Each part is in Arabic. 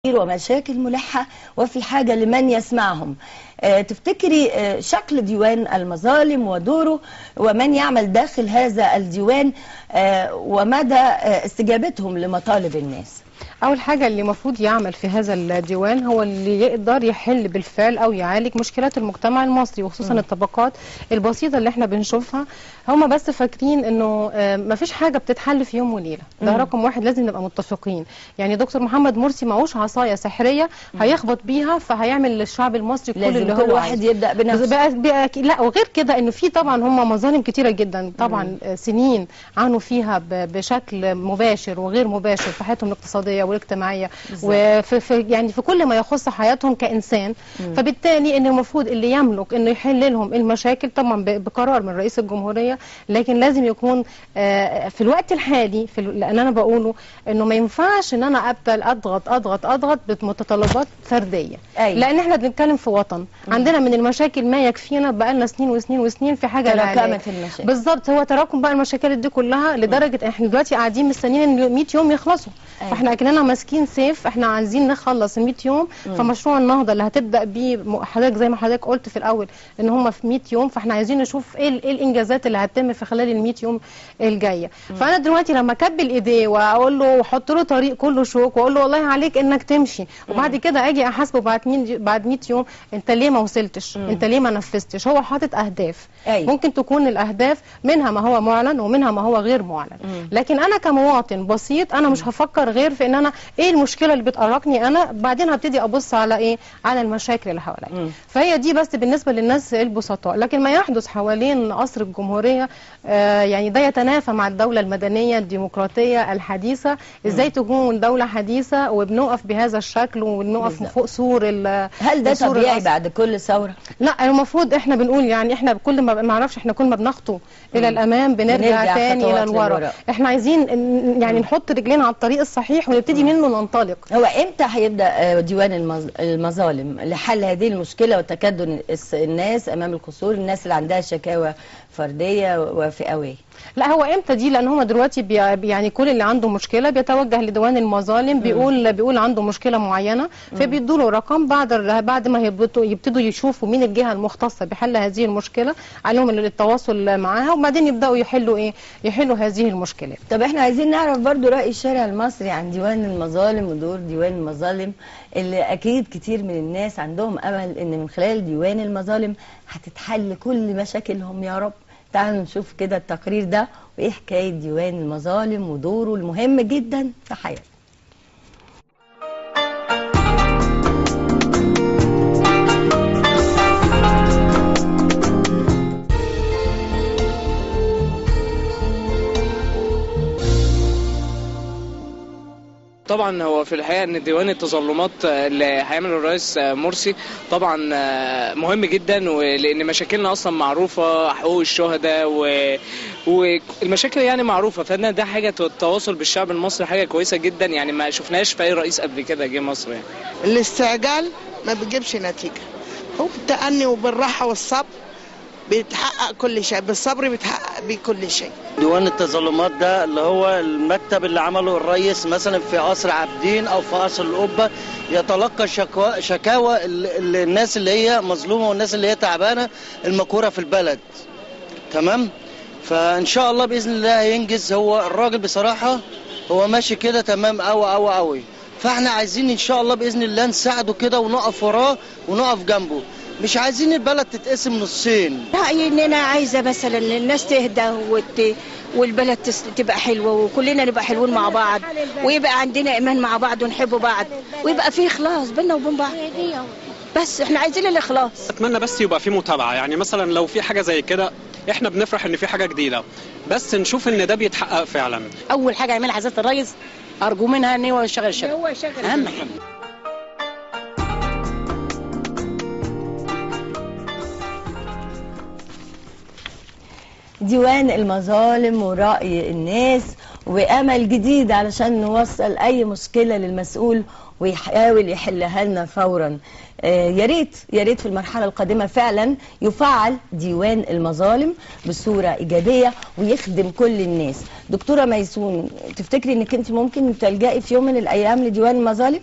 ومشاكل ملحة وفي حاجة لمن يسمعهم. تفتكري شكل ديوان المظالم ودوره ومن يعمل داخل هذا الديوان ومدى استجابتهم لمطالب الناس؟ أول حاجة اللي المفروض يعمل في هذا الديوان هو اللي يقدر يحل بالفعل أو يعالج مشكلات المجتمع المصري، وخصوصا الطبقات البسيطة اللي احنا بنشوفها. هم بس فاكرين انه مفيش حاجة بتتحل في يوم وليلة، ده رقم واحد لازم نبقى متفقين. يعني دكتور محمد مرسي معهوش عصاية سحرية هيخبط بيها فهيعمل للشعب المصري كل اللي هو واحد يبدأ بنفسه. لا، وغير كده انه في طبعا هم مظالم كتيرة جدا طبعا سنين عانوا فيها بشكل مباشر وغير مباشر في حياتهم الاقتصادية والاجتماعية وفي يعني في كل ما يخص حياتهم كإنسان. فبالتالي ان المفروض اللي يملك انه يحل لهم المشاكل طبعا بقرار من رئيس الجمهورية، لكن لازم يكون في الوقت الحالي لان انا بقوله انه ما ينفعش ان انا ابتل اضغط بمتطلبات فردية. لان احنا بنتكلم في وطن عندنا من المشاكل ما يكفينا بقالنا سنين وسنين وسنين في حاجة تراكمت المشاكل. بالظبط، هو تراكم بقى المشاكل دي كلها لدرجة احنا دلوقتي قاعدين مستنيين ان 100 يوم يخلصوا. فاحنا اكننا ماسكين سيف، احنا عايزين نخلص ال 100 يوم. فمشروع النهضه اللي هتبدا بيه حضرتك زي ما حضرتك قلت في الاول ان هم في 100 يوم، فاحنا عايزين نشوف ايه الانجازات اللي هتتم في خلال ال 100 يوم الجايه. فانا دلوقتي لما اكبل ايديه واقول له واحط له طريق كله شوك واقول له والله عليك انك تمشي، وبعد كده اجي احاسبه بعد 100 يوم انت ليه ما وصلتش؟ انت ليه ما نفذتش؟ هو حاطط اهداف. ممكن تكون الاهداف منها ما هو معلن ومنها ما هو غير معلن. لكن انا كمواطن بسيط انا مش هفكر غير في ان انا ايه المشكله اللي بتقرقني انا، بعدين هبتدي ابص على ايه، على المشاكل اللي حواليا. فهي دي بس بالنسبه للناس البسطاء. لكن ما يحدث حوالين قصر الجمهوريه يعني ده يتنافى مع الدوله المدنيه الديمقراطيه الحديثه. ازاي تكون دوله حديثه وبنقف بهذا الشكل وبنقف فوق سور هل ده طبيعي بعد كل ثوره؟ لا، المفروض احنا بنقول يعني احنا كل ما اعرفش احنا كل ما بنخطو الى الامام بنرجع تاني الى الورا. احنا عايزين يعني نحط رجلينا على الطريق الصحيح ونبتدي منه ننطلق. هو امتى هيبدا ديوان المظالم لحل هذه المشكله وتكدن الناس امام القصور، الناس اللي عندها شكاوى فرديه وفئويه؟ لا، هو امتى دي؟ لان هم دلوقتي يعني كل اللي عنده مشكله بيتوجه لديوان المظالم، بيقول عنده مشكله معينه، فبيدوا له رقم. بعد ما يبتدوا يشوفوا مين الجهه المختصه بحل هذه المشكله، عليهم التواصل معاها وبعدين يبداوا يحلوا هذه المشكلات. طب احنا عايزين نعرف برضو راي الشارع المصري عن ديوان المظالم ودور ديوان المظالم، اللي اكيد كتير من الناس عندهم امل ان من خلال ديوان المظالم هتتحل كل مشاكلهم يا رب. تعالوا نشوف كده التقرير ده وايه حكايه ديوان المظالم ودوره المهم جدا في حياتنا. طبعا هو في الحقيقه ان ديوان التظلمات اللي هيعمله الرئيس مرسي طبعا مهم جدا، لان مشاكلنا اصلا معروفه، حقوق الشهداء والمشاكل يعني معروفه. فانا ده حاجه التواصل بالشعب المصري حاجه كويسه جدا، يعني ما شفناش في اي رئيس قبل كده جه مصر. يعني الاستعجال ما بيجيبش نتيجه، هو بالتأني وبالراحه والصبر بيتحقق كل شيء، بالصبر بيتحقق بكل شيء. ديوان التظلمات ده اللي هو المكتب اللي عمله الرئيس مثلا في قصر عابدين او في قصر القبه، يتلقى شكاوى الناس اللي هي مظلومه والناس اللي هي تعبانه المقهوره في البلد. تمام؟ فان شاء الله باذن الله هينجز. هو الراجل بصراحه هو ماشي كده تمام قوي. فاحنا عايزين ان شاء الله باذن الله نساعده كده ونقف وراه ونقف جنبه. مش عايزين البلد تتقسم نصين. رأيي ان انا عايزه مثلا الناس تهدى والبلد تبقى حلوه وكلنا نبقى حلوين مع بعض، ويبقى عندنا ايمان مع بعض ونحب بعض ويبقى في اخلاص بيننا وبين بعض. بس احنا عايزين الاخلاص. اتمنى بس يبقى في متابعه، يعني مثلا لو في حاجه زي كده احنا بنفرح ان في حاجه جديده، بس نشوف ان ده بيتحقق فعلا. اول حاجه يعملها حضرة الرئيس ارجو منها ان هو يشغل الشباب، اهم حاجه. ديوان المظالم ورأي الناس وأمل جديد علشان نوصل أي مشكلة للمسؤول ويحاول يحلها لنا فورا. يا ريت في المرحلة القادمة فعلا يفعل ديوان المظالم بصورة إيجابية ويخدم كل الناس. دكتورة ميسون، تفتكري انك انت ممكن تلجئي في يوم من الأيام لديوان المظالم؟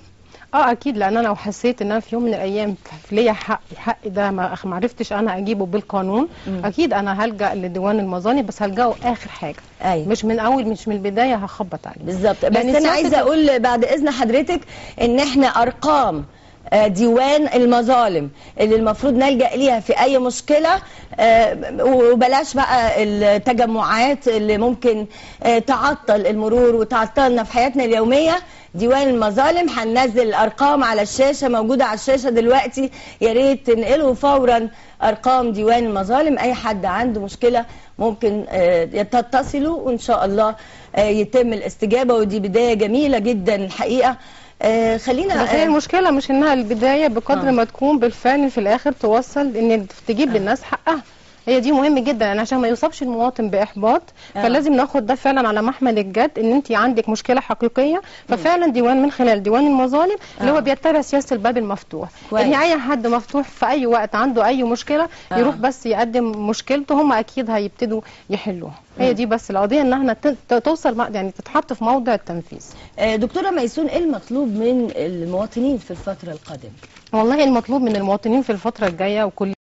اكيد، لان انا لو حسيت ان انا في يوم من الايام ليا حق ده ما عرفتش انا اجيبه بالقانون، اكيد انا هلجا لديوان المظالم، بس هلجاه اخر حاجه. أيوة. مش من البدايه هخبط عليه. بالظبط. بس انا عايزه اقول بعد اذن حضرتك ان احنا ارقام ديوان المظالم اللي المفروض نلجأ ليها في اي مشكلة، وبلاش بقى التجمعات اللي ممكن تعطل المرور وتعطلنا في حياتنا اليومية. ديوان المظالم هننزل الارقام على الشاشة، موجودة على الشاشة دلوقتي، يا ريت تنقلوا فورا ارقام ديوان المظالم. اي حد عنده مشكلة ممكن تتصلوا وان شاء الله يتم الاستجابة، ودي بداية جميلة جدا الحقيقة. خلينا بس هي المشكله مش انها البدايه بقدر ما تكون بالفعل في الاخر توصل ان تجيب للناس حقها. هي دي مهم جدا، يعني عشان ما يصابش المواطن باحباط فلازم ناخد ده فعلا على محمل الجد، ان انت عندك مشكله حقيقيه. ففعلا ديوان من خلال ديوان المظالم اللي هو بيتبع سياسه الباب المفتوح، ان اي حد مفتوح في اي وقت عنده اي مشكله يروح بس يقدم مشكلته، هم اكيد هيبتدوا يحلوها. هي دي بس القضيه، ان احنا توصل يعني تتحط في موضع التنفيذ. دكتوره ميسون، ايه المطلوب من المواطنين في الفتره القادمه؟ والله المطلوب من المواطنين في الفتره الجايه وكل